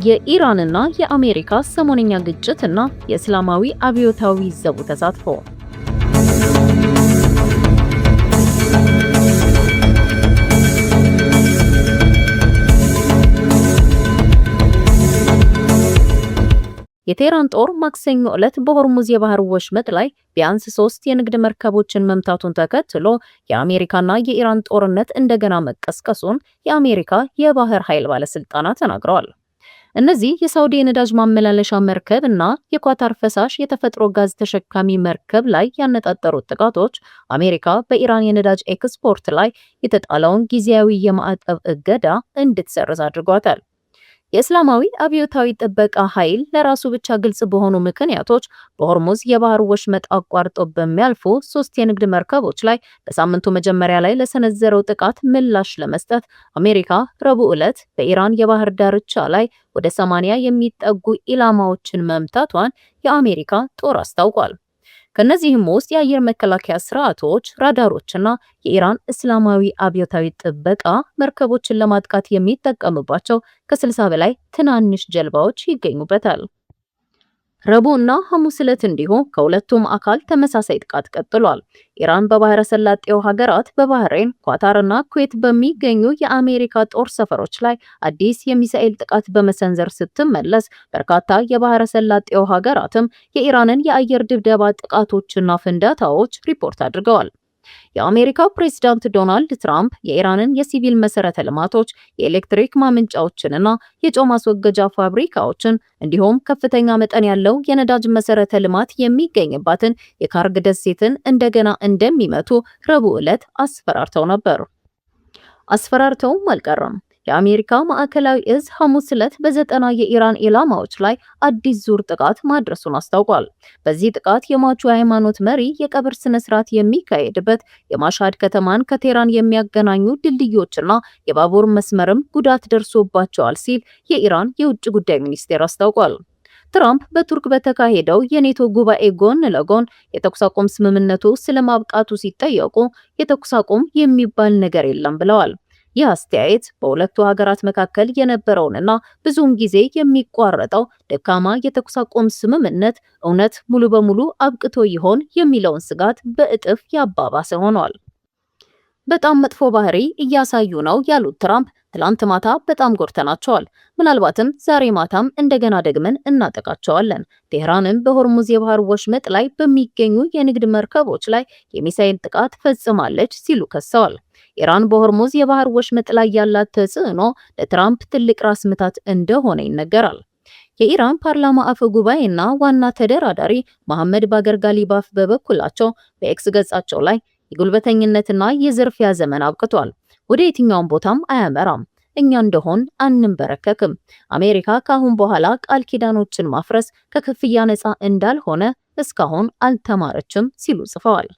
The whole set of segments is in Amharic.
የኢራንና የአሜሪካ ሰሞነኛ ግጭትና የእስላማዊ አብዮታዊ ዘቡ ተሳትፎ። የቴህራን ጦር ማክሰኞ ዕለት በሆርሙዝ የባህር ወሽመጥ ላይ ቢያንስ 3 የንግድ መርከቦችን መምታቱን ተከትሎ የአሜሪካና የኢራን ጦርነት እንደገና መቀስቀሱን የአሜሪካ የባህር ኃይል ባለስልጣናት ተናግረዋል። እነዚህ የሳውዲ የነዳጅ ማመላለሻ መርከብ እና የኳታር ፈሳሽ የተፈጥሮ ጋዝ ተሸካሚ መርከብ ላይ ያነጣጠሩት ጥቃቶች አሜሪካ በኢራን የነዳጅ ኤክስፖርት ላይ የተጣለውን ጊዜያዊ የማዕቀብ እገዳ እንድትሰርዝ አድርጓታል። የእስላማዊ አብዮታዊ ጥበቃ ኃይል ለራሱ ብቻ ግልጽ በሆኑ ምክንያቶች በሆርሙዝ የባህር ወሽመጥ አቋርጦ በሚያልፉ 3 የንግድ መርከቦች ላይ በሳምንቱ መጀመሪያ ላይ ለሰነዘረው ጥቃት ምላሽ ለመስጠት አሜሪካ ረቡዕ ዕለት በኢራን የባህር ዳርቻ ላይ ወደ 80 የሚጠጉ ኢላማዎችን መምታቷን የአሜሪካ ጦር አስታውቋል። ከነዚህም ውስጥ የአየር መከላከያ ስርዓቶች፣ ራዳሮችና የኢራን እስላማዊ አብዮታዊ ጥበቃ መርከቦችን ለማጥቃት የሚጠቀሙባቸው ከ60 በላይ ትናንሽ ጀልባዎች ይገኙበታል። ረቡዕና ሐሙስ ዕለት እንዲሁ ከሁለቱም አካል ተመሳሳይ ጥቃት ቀጥሏል። ኢራን በባህረ ሰላጤው ሀገራት በባህሬን፣ ኳታርና ኩዌት በሚገኙ የአሜሪካ ጦር ሰፈሮች ላይ አዲስ የሚሳኤል ጥቃት በመሰንዘር ስትመለስ፣ በርካታ የባህረ ሰላጤው ሀገራትም የኢራንን የአየር ድብደባ ጥቃቶችና ፍንዳታዎች ሪፖርት አድርገዋል። የአሜሪካው ፕሬዝዳንት ዶናልድ ትራምፕ የኢራንን የሲቪል መሰረተ ልማቶች፣ የኤሌክትሪክ ማመንጫዎችንና የጨው ማስወገጃ ፋብሪካዎችን እንዲሁም ከፍተኛ መጠን ያለው የነዳጅ መሰረተ ልማት የሚገኝባትን የካርግ ደሴትን እንደገና እንደሚመቱ ረቡዕ ዕለት አስፈራርተው ነበር። አስፈራርተውም አልቀረም። የአሜሪካ ማዕከላዊ እዝ ሐሙስ ዕለት በ90 የኢራን ኢላማዎች ላይ አዲስ ዙር ጥቃት ማድረሱን አስታውቋል። በዚህ ጥቃት የሟቹ የሃይማኖት መሪ የቀብር ስነ ስርዓት የሚካሄድበት የማሻድ ከተማን ከቴህራን የሚያገናኙ ድልድዮችና የባቡር መስመርም ጉዳት ደርሶባቸዋል ሲል የኢራን የውጭ ጉዳይ ሚኒስቴር አስታውቋል። ትራምፕ በቱርክ በተካሄደው የኔቶ ጉባኤ ጎን ለጎን የተኩስ አቁም ስምምነቱ ስለማብቃቱ ሲጠየቁ የተኩስ አቁም የሚባል ነገር የለም ብለዋል። ይህ አስተያየት በሁለቱ ሀገራት መካከል የነበረውንና ብዙውን ጊዜ የሚቋረጠው ደካማ የተኩስ አቁም ስምምነት እውነት ሙሉ በሙሉ አብቅቶ ይሆን የሚለውን ስጋት በእጥፍ ያባባሰ ሆኗል። በጣም መጥፎ ባህሪ እያሳዩ ነው ያሉት ትራምፕ ትላንት ማታ በጣም ጎርተናቸዋል፣ ምናልባትም ዛሬ ማታም እንደገና ደግመን እናጠቃቸዋለን። ቴህራንም በሆርሙዝ የባህር ወሽመጥ ላይ በሚገኙ የንግድ መርከቦች ላይ የሚሳኤል ጥቃት ፈጽማለች ሲሉ ከሰዋል። ኢራን በሆርሙዝ የባህር ወሽመጥ ላይ ያላት ተጽዕኖ ለትራምፕ ትልቅ ራስ ምታት እንደሆነ ይነገራል። የኢራን ፓርላማ አፈ ጉባኤና ዋና ተደራዳሪ መሐመድ ባገር ጋሊባፍ በበኩላቸው በኤክስ ገጻቸው ላይ የጉልበተኝነትና የዝርፊያ ዘመን አብቅቷል፣ ወደ የትኛውም ቦታም አያመራም፣ እኛ እንደሆን አንንበረከክም፣ አሜሪካ ካሁን በኋላ ቃል ኪዳኖችን ማፍረስ ከክፍያ ነፃ እንዳልሆነ እስካሁን አልተማረችም ሲሉ ጽፈዋል።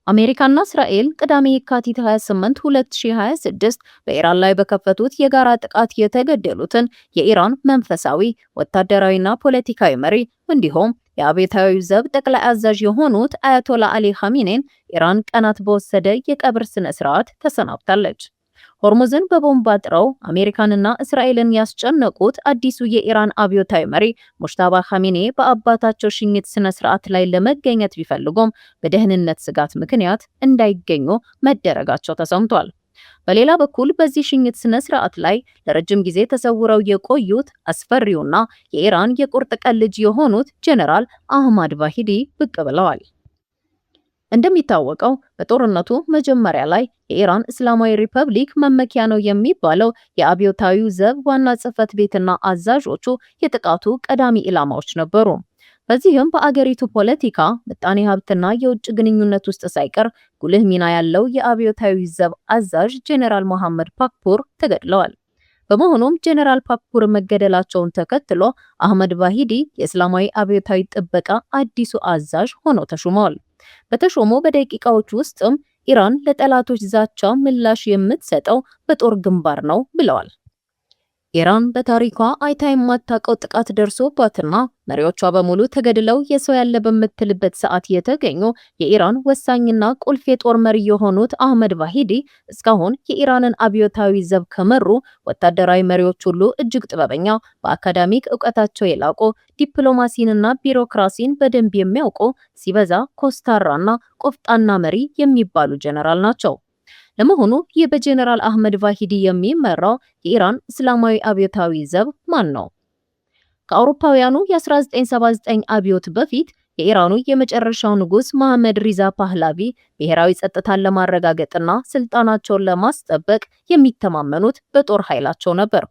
አሜሪካና እስራኤል ቅዳሜ የካቲት 28 2026 በኢራን ላይ በከፈቱት የጋራ ጥቃት የተገደሉትን የኢራን መንፈሳዊ ወታደራዊና ፖለቲካዊ መሪ እንዲሁም የአብዮታዊ ዘብ ጠቅላይ አዛዥ የሆኑት አያቶላ አሊ ኻሜኔን ኢራን ቀናት በወሰደ የቀብር ስነ ስርዓት ተሰናብታለች። ሆርሙዝን በቦምብ አጥረው አሜሪካንና እስራኤልን ያስጨነቁት አዲሱ የኢራን አብዮታዊ መሪ ሙጅተባ ኻሜኔ በአባታቸው ሽኝት ስነ ስርዓት ላይ ለመገኘት ቢፈልጉም በደህንነት ስጋት ምክንያት እንዳይገኙ መደረጋቸው ተሰምቷል። በሌላ በኩል በዚህ ሽኝት ስነ ስርዓት ላይ ለረጅም ጊዜ ተሰውረው የቆዩት አስፈሪውና የኢራን የቁርጥ ቀን ልጅ የሆኑት ጀነራል አህማድ ቫሂዲ ብቅ ብለዋል። እንደሚታወቀው በጦርነቱ መጀመሪያ ላይ የኢራን እስላማዊ ሪፐብሊክ መመኪያ ነው የሚባለው የአብዮታዊው ዘብ ዋና ጽሕፈት ቤትና አዛዦቹ የጥቃቱ ቀዳሚ ኢላማዎች ነበሩ። በዚህም በአገሪቱ ፖለቲካ፣ ምጣኔ ሀብትና የውጭ ግንኙነት ውስጥ ሳይቀር ጉልህ ሚና ያለው የአብዮታዊ ዘብ አዛዥ ጄኔራል መሐመድ ፓክፑር ተገድለዋል። በመሆኑም ጄኔራል ፓክፑር መገደላቸውን ተከትሎ አህመድ ቫሂዲ የእስላማዊ አብዮታዊ ጥበቃ አዲሱ አዛዥ ሆነው ተሹመዋል። በተሾሙ በደቂቃዎች ውስጥም ኢራን ለጠላቶች ዛቻ ምላሽ የምትሰጠው በጦር ግንባር ነው ብለዋል። ኢራን በታሪኳ አይታ የማታውቀው ጥቃት ደርሶባትና መሪዎቿ በሙሉ ተገድለው የሰው ያለ በምትልበት ሰዓት የተገኙ የኢራን ወሳኝና ቁልፍ የጦር መሪ የሆኑት አህመድ ቫሂዲ እስካሁን የኢራንን አብዮታዊ ዘብ ከመሩ ወታደራዊ መሪዎች ሁሉ እጅግ ጥበበኛ፣ በአካዳሚክ እውቀታቸው የላቁ፣ ዲፕሎማሲንና ቢሮክራሲን በደንብ የሚያውቁ፣ ሲበዛ ኮስታራና ቆፍጣና መሪ የሚባሉ ጀነራል ናቸው። ለመሆኑ ይህ በጀነራል አህመድ ቫሂዲ የሚመራው የኢራን እስላማዊ አብዮታዊ ዘብ ማን ነው? ከአውሮፓውያኑ የ1979 አብዮት በፊት የኢራኑ የመጨረሻው ንጉስ መሐመድ ሪዛ ፓህላቪ ብሔራዊ ጸጥታን ለማረጋገጥና ስልጣናቸውን ለማስጠበቅ የሚተማመኑት በጦር ኃይላቸው ነበር።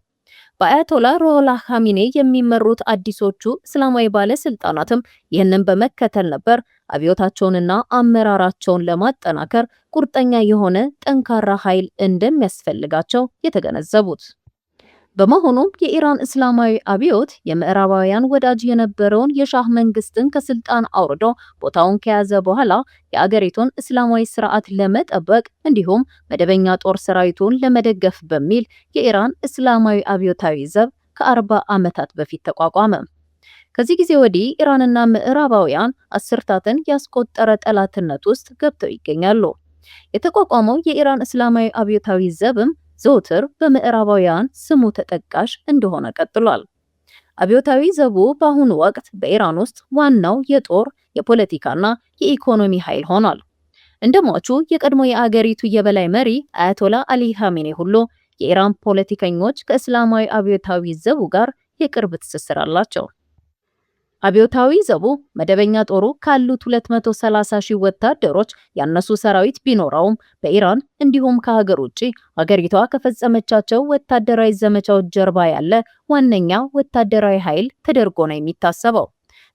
በአያቶላ ሩሆላ ኻሜኒ የሚመሩት አዲሶቹ እስላማዊ ባለስልጣናትም ይህንን በመከተል ነበር አብዮታቸውንና አመራራቸውን ለማጠናከር ቁርጠኛ የሆነ ጠንካራ ኃይል እንደሚያስፈልጋቸው የተገነዘቡት። በመሆኑም የኢራን እስላማዊ አብዮት የምዕራባውያን ወዳጅ የነበረውን የሻህ መንግስትን ከስልጣን አውርዶ ቦታውን ከያዘ በኋላ የአገሪቱን እስላማዊ ስርዓት ለመጠበቅ እንዲሁም መደበኛ ጦር ሰራዊቱን ለመደገፍ በሚል የኢራን እስላማዊ አብዮታዊ ዘብ ከ40 ዓመታት በፊት ተቋቋመ። ከዚህ ጊዜ ወዲህ ኢራንና ምዕራባውያን አስርታትን ያስቆጠረ ጠላትነት ውስጥ ገብተው ይገኛሉ። የተቋቋመው የኢራን እስላማዊ አብዮታዊ ዘብም ዘውትር በምዕራባውያን ስሙ ተጠቃሽ እንደሆነ ቀጥሏል። አብዮታዊ ዘቡ በአሁኑ ወቅት በኢራን ውስጥ ዋናው የጦር የፖለቲካና የኢኮኖሚ ኃይል ሆኗል። እንደሟቹ የቀድሞ የአገሪቱ የበላይ መሪ አያቶላ አሊ ኻሜኒ ሁሉ የኢራን ፖለቲከኞች ከእስላማዊ አብዮታዊ ዘቡ ጋር የቅርብ ትስስር አላቸው። አብዮታዊ ዘቡ መደበኛ ጦሩ ካሉት 230 ሺህ ወታደሮች ያነሱ ሰራዊት ቢኖረውም በኢራን እንዲሁም ከሀገር ውጪ ሀገሪቷ ከፈጸመቻቸው ወታደራዊ ዘመቻዎች ጀርባ ያለ ዋነኛ ወታደራዊ ኃይል ተደርጎ ነው የሚታሰበው።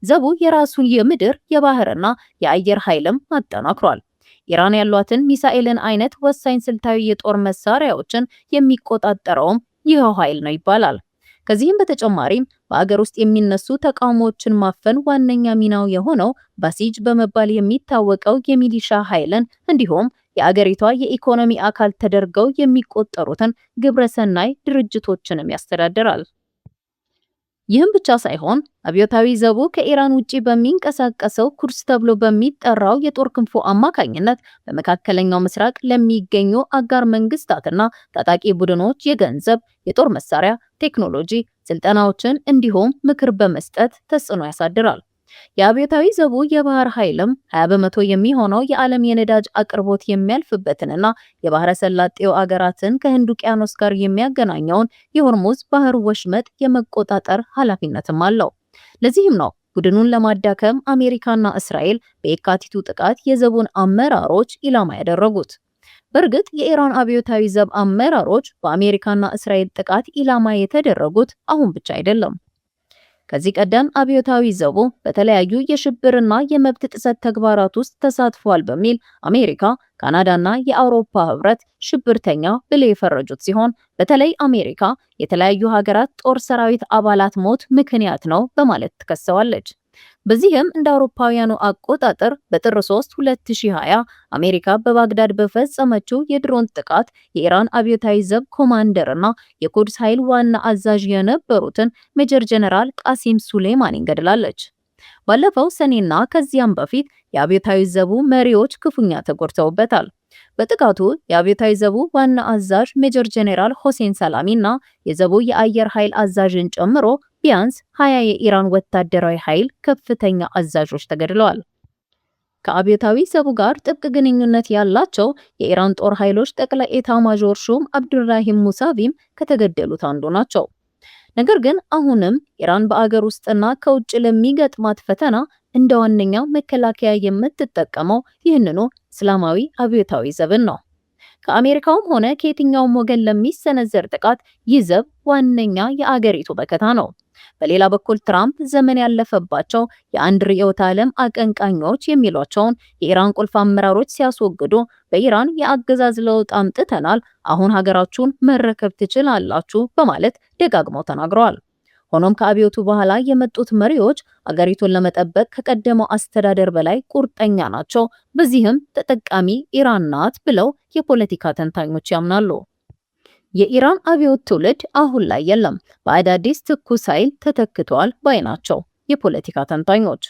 ዘቡ የራሱን የምድር የባህርና የአየር ኃይልም አጠናክሯል። ኢራን ያሏትን ሚሳኤልን አይነት ወሳኝ ስልታዊ የጦር መሳሪያዎችን የሚቆጣጠረውም ይኸው ኃይል ነው ይባላል። ከዚህም በተጨማሪም በአገር ውስጥ የሚነሱ ተቃውሞዎችን ማፈን ዋነኛ ሚናው የሆነው ባሲጅ በመባል የሚታወቀው የሚሊሻ ኃይልን እንዲሁም የአገሪቷ የኢኮኖሚ አካል ተደርገው የሚቆጠሩትን ግብረሰናይ ድርጅቶችንም ያስተዳድራል። ይህም ብቻ ሳይሆን አብዮታዊ ዘቡ ከኢራን ውጪ በሚንቀሳቀሰው ኩርስ ተብሎ በሚጠራው የጦር ክንፉ አማካኝነት በመካከለኛው ምስራቅ ለሚገኙ አጋር መንግስታትና ታጣቂ ቡድኖች የገንዘብ፣ የጦር መሳሪያ፣ ቴክኖሎጂ ስልጠናዎችን እንዲሁም ምክር በመስጠት ተጽዕኖ ያሳድራል። የአብዮታዊ ዘቡ የባህር ኃይልም 20 በመቶ የሚሆነው የዓለም የነዳጅ አቅርቦት የሚያልፍበትንና የባህረ ሰላጤው አገራትን ከህንድ ውቅያኖስ ጋር የሚያገናኘውን የሆርሙዝ ባህር ወሽመጥ የመቆጣጠር ኃላፊነትም አለው። ለዚህም ነው ቡድኑን ለማዳከም አሜሪካና እስራኤል በየካቲቱ ጥቃት የዘቡን አመራሮች ኢላማ ያደረጉት። በእርግጥ የኢራን አብዮታዊ ዘብ አመራሮች በአሜሪካና እስራኤል ጥቃት ኢላማ የተደረጉት አሁን ብቻ አይደለም። ከዚህ ቀደም አብዮታዊ ዘቡ በተለያዩ የሽብርና የመብት ጥሰት ተግባራት ውስጥ ተሳትፏል በሚል አሜሪካ፣ ካናዳና የአውሮፓ ህብረት ሽብርተኛ ብለው የፈረጁት ሲሆን በተለይ አሜሪካ የተለያዩ ሀገራት ጦር ሰራዊት አባላት ሞት ምክንያት ነው በማለት ትከሰዋለች። በዚህም እንደ አውሮፓውያኑ አቆጣጠር በጥር 3 2020 አሜሪካ በባግዳድ በፈጸመችው የድሮን ጥቃት የኢራን አብዮታዊ ዘብ ኮማንደርና የቁድስ ኃይል ዋና አዛዥ የነበሩትን ሜጀር ጀነራል ቃሲም ሱሌማኒን ገድላለች። ባለፈው ሰኔና ከዚያም በፊት የአብዮታዊ ዘቡ መሪዎች ክፉኛ ተጎድተውበታል። በጥቃቱ የአብዮታዊ ዘቡ ዋና አዛዥ ሜጀር ጀነራል ሁሴን ሰላሚና የዘቡ የአየር ኃይል አዛዥን ጨምሮ ቢያንስ 20 የኢራን ወታደራዊ ኃይል ከፍተኛ አዛዦች ተገድለዋል። ከአብዮታዊ ዘቡ ጋር ጥብቅ ግንኙነት ያላቸው የኢራን ጦር ኃይሎች ጠቅላይ ኤታማዦር ሹም አብዱላሂም ሙሳቪም ከተገደሉት አንዱ ናቸው። ነገር ግን አሁንም ኢራን በአገር ውስጥና ከውጭ ለሚገጥማት ፈተና እንደ ዋነኛ መከላከያ የምትጠቀመው ይህንኑ እስላማዊ አብዮታዊ ዘብን ነው። ከአሜሪካውም ሆነ ከየትኛውም ወገን ለሚሰነዘር ጥቃት ይህ ዘብ ዋነኛ የአገሪቱ መከታ ነው። በሌላ በኩል ትራምፕ ዘመን ያለፈባቸው የአንድ ርዕዮተ ዓለም አቀንቃኞች የሚሏቸውን የኢራን ቁልፍ አመራሮች ሲያስወግዱ በኢራን የአገዛዝ ለውጥ አምጥተናል፣ አሁን ሀገራችሁን መረከብ ትችላላችሁ በማለት ደጋግመው ተናግረዋል። ሆኖም ከአብዮቱ በኋላ የመጡት መሪዎች አገሪቱን ለመጠበቅ ከቀደመው አስተዳደር በላይ ቁርጠኛ ናቸው። በዚህም ተጠቃሚ ኢራን ናት ብለው የፖለቲካ ተንታኞች ያምናሉ። የኢራን አብዮት ትውልድ አሁን ላይ የለም፣ በአዳዲስ ትኩስ ኃይል ተተክቷል ባይ ናቸው የፖለቲካ ተንታኞች።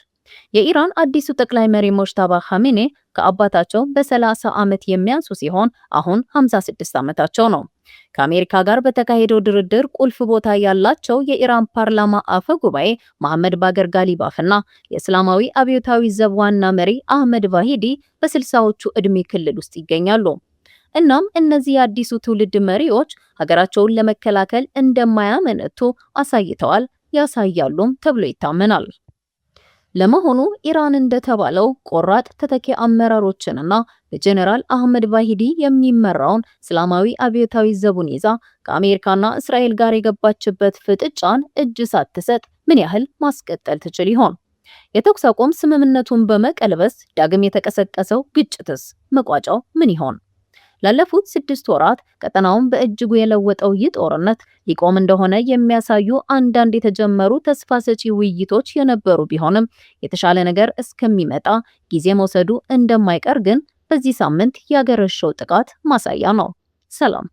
የኢራን አዲሱ ጠቅላይ መሪ ሙጅተባ ኻሜኔ ከአባታቸው በ30 ዓመት የሚያንሱ ሲሆን አሁን 56 ዓመታቸው ነው። ከአሜሪካ ጋር በተካሄደው ድርድር ቁልፍ ቦታ ያላቸው የኢራን ፓርላማ አፈ ጉባኤ መሐመድ ባገር ጋሊባፍና የእስላማዊ አብዮታዊ ዘብ ዋና መሪ አህመድ ቫሂዲ በ60ዎቹ ዕድሜ ክልል ውስጥ ይገኛሉ። እናም እነዚህ የአዲሱ ትውልድ መሪዎች ሀገራቸውን ለመከላከል እንደማያመነቱ አሳይተዋል፣ ያሳያሉም ተብሎ ይታመናል። ለመሆኑ ኢራን እንደተባለው ቆራጥ ተተኪ አመራሮችንና በጀነራል አህመድ ቫሂዲ የሚመራውን እስላማዊ አብዮታዊ ዘቡን ይዛ ከአሜሪካና እስራኤል ጋር የገባችበት ፍጥጫን እጅ ሳትሰጥ ምን ያህል ማስቀጠል ትችል ይሆን? የተኩስ አቁም ስምምነቱን በመቀልበስ ዳግም የተቀሰቀሰው ግጭትስ መቋጫው ምን ይሆን? ላለፉት 6 ወራት ቀጠናውን በእጅጉ የለወጠው ይህ ጦርነት ሊቆም እንደሆነ የሚያሳዩ አንዳንድ የተጀመሩ ተስፋ ሰጪ ውይይቶች የነበሩ ቢሆንም የተሻለ ነገር እስከሚመጣ ጊዜ መውሰዱ እንደማይቀር ግን በዚህ ሳምንት ያገረሸው ጥቃት ማሳያ ነው። ሰላም።